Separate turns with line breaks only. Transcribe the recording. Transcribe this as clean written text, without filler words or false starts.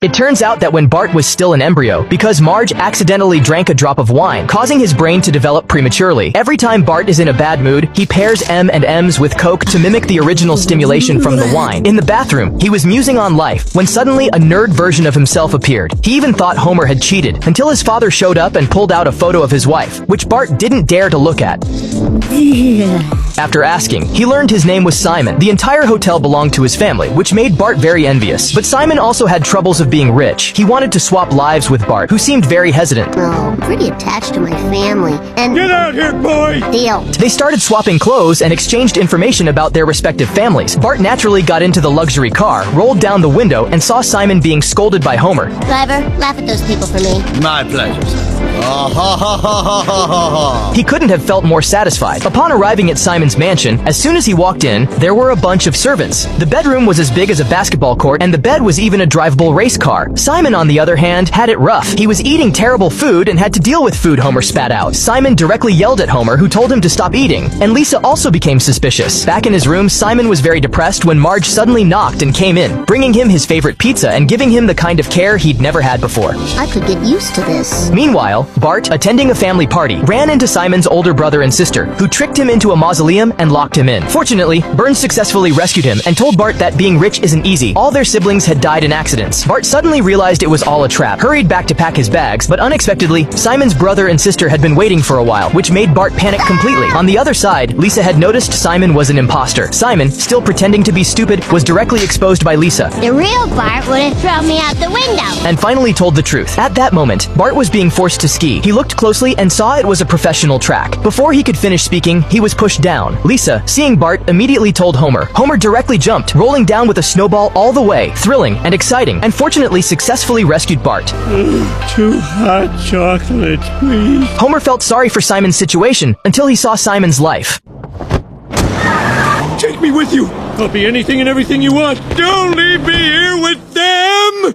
It turns out that when Bart was still an embryo, because Marge accidentally drank a drop of wine, causing his brain to develop prematurely, every time Bart is in a bad mood, he pairs M&Ms with Coke to mimic the original stimulation from the wine. In the bathroom, he was musing on life, when suddenly a nerd version of himself appeared. He even thought Homer had cheated, until his father showed up and pulled out a photo of his wife, which Bart didn't dare to look at. After asking, he learned his name was Simon. The entire hotel belonged to his family, which made Bart very envious. But Simon also had troubles of being rich. He wanted to swap lives with Bart, who seemed very hesitant.
Oh, pretty attached to my family, and...
Get out here, boy!
Deal.
They started swapping clothes and exchanged information about their respective families. Bart naturally got into the luxury car, rolled down the window, and saw Simon being scolded by Homer.
Driver, laugh at those people for me.
My pleasure, sir.
He couldn't have felt more satisfied. Upon arriving at Simon's mansion, as soon as he walked in, there were a bunch of servants. The bedroom was as big as a basketball court, and the bed was even a drivable race car. Simon, on the other hand, had it rough. He was eating terrible food and had to deal with food Homer spat out. Simon directly yelled at Homer, who told him to stop eating, and Lisa also became suspicious. Back in his room, Simon was very depressed when Marge suddenly knocked and came in, bringing him his favorite pizza and giving him the kind of care he'd never had before.
I could get used to this.
Meanwhile, Bart, attending a family party, ran into Simon's older brother and sister, who tricked him into a mausoleum and locked him in. Fortunately, Burns successfully rescued him and told Bart that being rich isn't easy. All their siblings had died in accidents. Bart suddenly realized it was all a trap, hurried back to pack his bags, but unexpectedly, Simon's brother and sister had been waiting for a while, which made Bart panic completely. On the other side, Lisa had noticed Simon was an imposter. Simon, still pretending to be stupid, was directly exposed by Lisa.
The real Bart would have thrown me out the window.
And finally told the truth. At that moment, Bart was being forced to ski. He looked closely and saw it was a professional track. Before he could finish speaking, he was pushed down. Lisa, seeing Bart, immediately told Homer. Homer directly jumped, rolling down with a snowball all the way, thrilling and exciting, and fortunately successfully rescued Bart.
Too hot chocolate, please.
Homer felt sorry for Simon's situation until he saw Simon's life.
Take me with you. I'll be anything and everything you want. Don't leave me here with them!